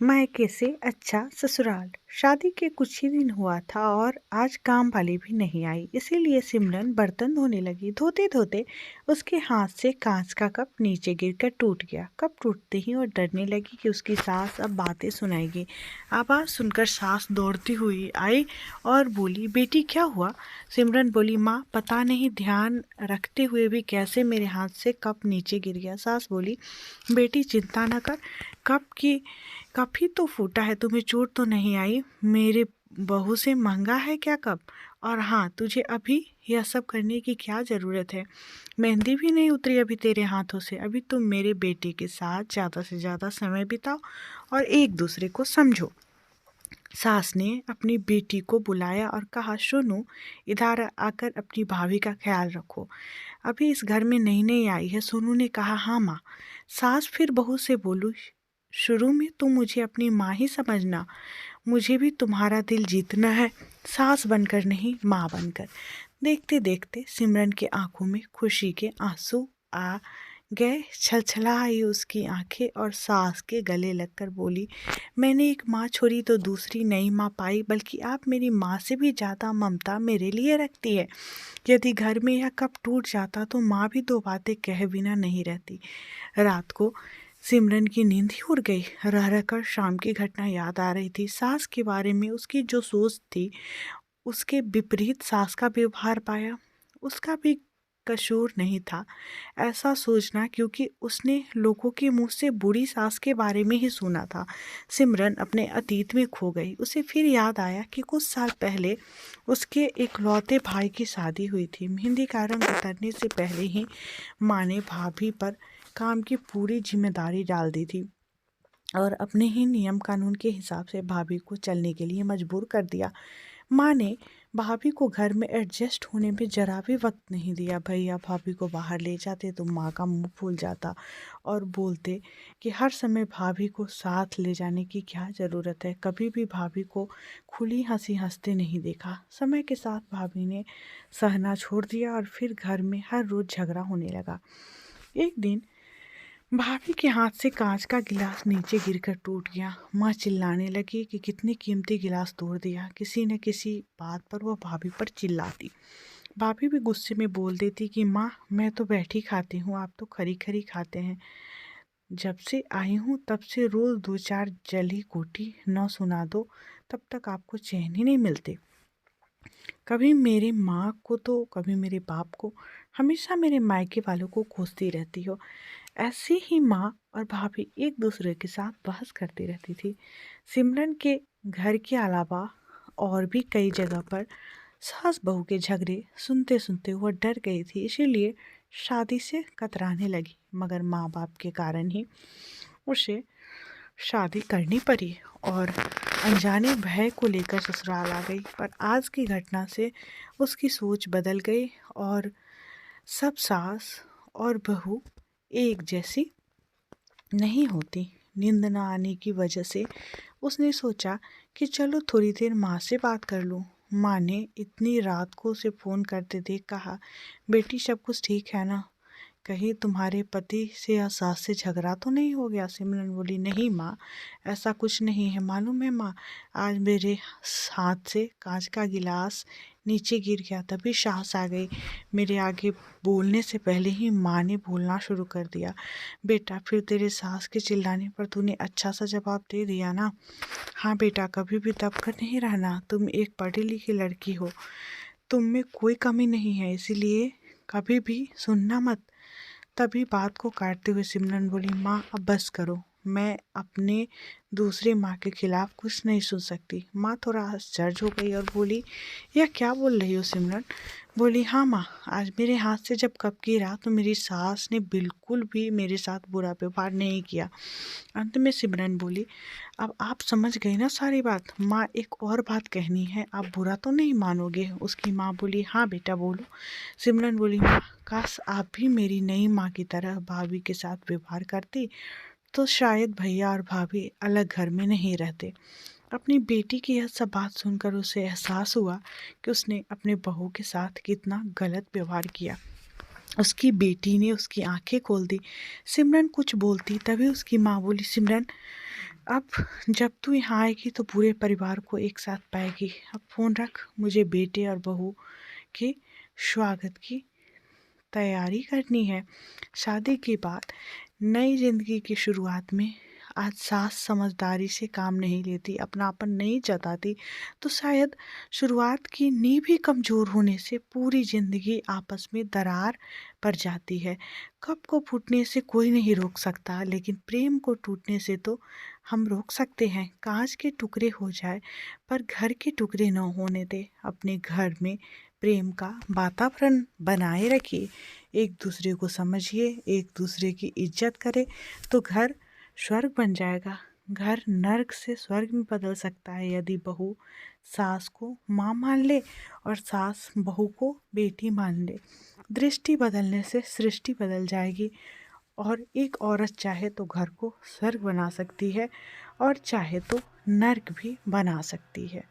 मायके से अच्छा ससुराल। शादी के कुछ ही दिन हुआ था और आज काम वाली भी नहीं आई, इसीलिए सिमरन बर्तन धोने लगी। धोते धोते उसके हाथ से कांच का कप नीचे गिरकर टूट गया। कप टूटते ही वो डरने लगी कि उसकी सास अब बातें सुनाएगी। आवाज़ सुनकर सास दौड़ती हुई आई और बोली, बेटी क्या हुआ? सिमरन बोली, माँ पता नहीं ध्यान रखते हुए भी कैसे मेरे हाथ से कप नीचे गिर गया। सास बोली, बेटी चिंता न कर, कप ही तो फूटा है, तुम्हें चोट तो नहीं आई। मेरे बहू से महंगा है क्या कप? और हाँ, तुझे अभी यह सब करने की क्या ज़रूरत है? मेहंदी भी नहीं उतरी अभी तेरे हाथों से। अभी तुम मेरे बेटे के साथ ज़्यादा से ज़्यादा समय बिताओ और एक दूसरे को समझो। सास ने अपनी बेटी को बुलाया और कहा, सोनू इधर आकर अपनी भाभी का ख्याल रखो, अभी इस घर में नई नई आई है। सोनू ने कहा, हाँ माँ। सास फिर बहू से बोलू, शुरू में तुम मुझे अपनी माँ ही समझना, मुझे भी तुम्हारा दिल जीतना है, सास बनकर नहीं माँ बनकर। देखते देखते सिमरन के आंखों में खुशी के आंसू आ गए। छलछला आई उसकी आंखें और सास के गले लगकर बोली, मैंने एक माँ छोड़ी तो दूसरी नई माँ पाई, बल्कि आप मेरी माँ से भी ज़्यादा ममता मेरे लिए रखती है। यदि घर में यह कप टूट जाता तो माँ भी दो बातें कहे बिना नहीं रहती। रात को सिमरन की नींद ही उड़ गई। रह रहकर शाम की घटना याद आ रही थी। सास के बारे में उसकी जो सोच थी, उसके विपरीत सास का व्यवहार पाया। उसका भी कसूर नहीं था ऐसा सोचना, क्योंकि उसने लोगों के मुंह से बुरी सास के बारे में ही सुना था। सिमरन अपने अतीत में खो गई। उसे फिर याद आया कि कुछ साल पहले उसके इकलौते भाई की शादी हुई थी। मेहंदी का रंग उतरने से पहले ही माँ ने भाभी पर काम की पूरी जिम्मेदारी डाल दी थी और अपने ही नियम कानून के हिसाब से भाभी को चलने के लिए मजबूर कर दिया। माँ ने भाभी को घर में एडजस्ट होने में जरा भी वक्त नहीं दिया। भैया भाभी को बाहर ले जाते तो माँ का मुंह फूल जाता और बोलते कि हर समय भाभी को साथ ले जाने की क्या ज़रूरत है। कभी भी भाभी को खुली हंसी हंसते नहीं देखा। समय के साथ भाभी ने सहना छोड़ दिया और फिर घर में हर रोज़ झगड़ा होने लगा। एक दिन भाभी के हाथ से कांच का गिलास नीचे गिरकर टूट गया। माँ चिल्लाने लगी कि कितनी कीमती गिलास तोड़ दिया। किसी न किसी बात पर वह भाभी पर चिल्लाती। भाभी भी गुस्से में बोल देती कि माँ मैं तो बैठी खाती हूँ, आप तो खरी खरी खाते हैं। जब से आई हूँ तब से रोज़ दो चार जली गोटी न सुना दो तब तक आपको चैन ही नहीं मिलते। कभी मेरे माँ को तो कभी मेरे बाप को, हमेशा मेरे मायके वालों को कोसती रहती हो। ऐसे ही माँ और भाभी एक दूसरे के साथ बहस करती रहती थी। सिमरन के घर के अलावा और भी कई जगह पर सास बहू के झगड़े सुनते सुनते वह डर गई थी, इसीलिए शादी से कतराने लगी। मगर माँ बाप के कारण ही उसे शादी करनी पड़ी और अनजाने भय को लेकर ससुराल आ गई। पर आज की घटना से उसकी सोच बदल गई और सब सास और बहू एक जैसी नहीं होती। नींद न आने की वजह से उसने सोचा कि चलो थोड़ी देर माँ से बात कर लूँ। माँ ने इतनी रात को उसे फ़ोन करते देख कहा, बेटी सब कुछ ठीक है ना? कहीं तुम्हारे पति से या सास से झगड़ा तो नहीं हो गया? सिमरन बोली, नहीं माँ, ऐसा कुछ नहीं है। मालूम है माँ, आज मेरे हाथ से कांच का गिलास नीचे गिर गया, तभी सास आ गई। मेरे आगे बोलने से पहले ही माँ ने बोलना शुरू कर दिया। बेटा फिर तेरे सास के चिल्लाने पर तूने अच्छा सा जवाब दे दिया ना? हाँ बेटा, कभी भी दब कर नहीं रहना। तुम एक पढ़ी लिखी लड़की हो, तुम में कोई कमी नहीं है, इसीलिए कभी भी सुनना मत। तभी बात को काटते हुए सिमरन बोली, माँ अब बस करो, मैं अपने दूसरे माँ के खिलाफ कुछ नहीं सुन सकती। माँ थोड़ा आश्चर्य हो गई और बोली, यह क्या बोल रही हो सिमरन? बोली, हाँ माँ, आज मेरे हाथ से जब कप गिरा तो मेरी सास ने बिल्कुल भी मेरे साथ बुरा व्यवहार नहीं किया। अंत में सिमरन बोली, अब आप समझ गई ना सारी बात? माँ एक और बात कहनी है, आप बुरा तो नहीं मानोगे? उसकी माँ बोली, हाँ बेटा बोलो। सिमरन बोली, माँ काश आप भी मेरी नई माँ की तरह भाभी के साथ व्यवहार करती तो शायद भैया और भाभी अलग घर में नहीं रहते। अपनी बेटी की यह सब बात सुनकर उसे एहसास हुआ कि उसने अपने बहू के साथ कितना गलत व्यवहार किया। उसकी बेटी ने उसकी आंखें खोल दी। सिमरन कुछ बोलती तभी उसकी माँ बोली, सिमरन अब जब तू यहाँ आएगी तो पूरे परिवार को एक साथ पाएगी। अब फ़ोन रख, मुझे बेटे और बहू के स्वागत की तैयारी करनी है। शादी के बाद नई ज़िंदगी की शुरुआत में आज सास समझदारी से काम नहीं लेती, अपनापन नहीं जताती, तो शायद शुरुआत की नींव भी कमज़ोर होने से पूरी ज़िंदगी आपस में दरार पड़ जाती है। कप को फूटने से कोई नहीं रोक सकता, लेकिन प्रेम को टूटने से तो हम रोक सकते हैं। कांच के टुकड़े हो जाए पर घर के टुकड़े न होने दे। अपने घर में प्रेम का वातावरण बनाए रखिए, एक दूसरे को समझिए, एक दूसरे की इज्जत करें तो घर स्वर्ग बन जाएगा। घर नर्क से स्वर्ग में बदल सकता है यदि बहू सास को माँ मान ले और सास बहू को बेटी मान ले। दृष्टि बदलने से सृष्टि बदल जाएगी और एक औरत चाहे तो घर को स्वर्ग बना सकती है और चाहे तो नर्क भी बना सकती है।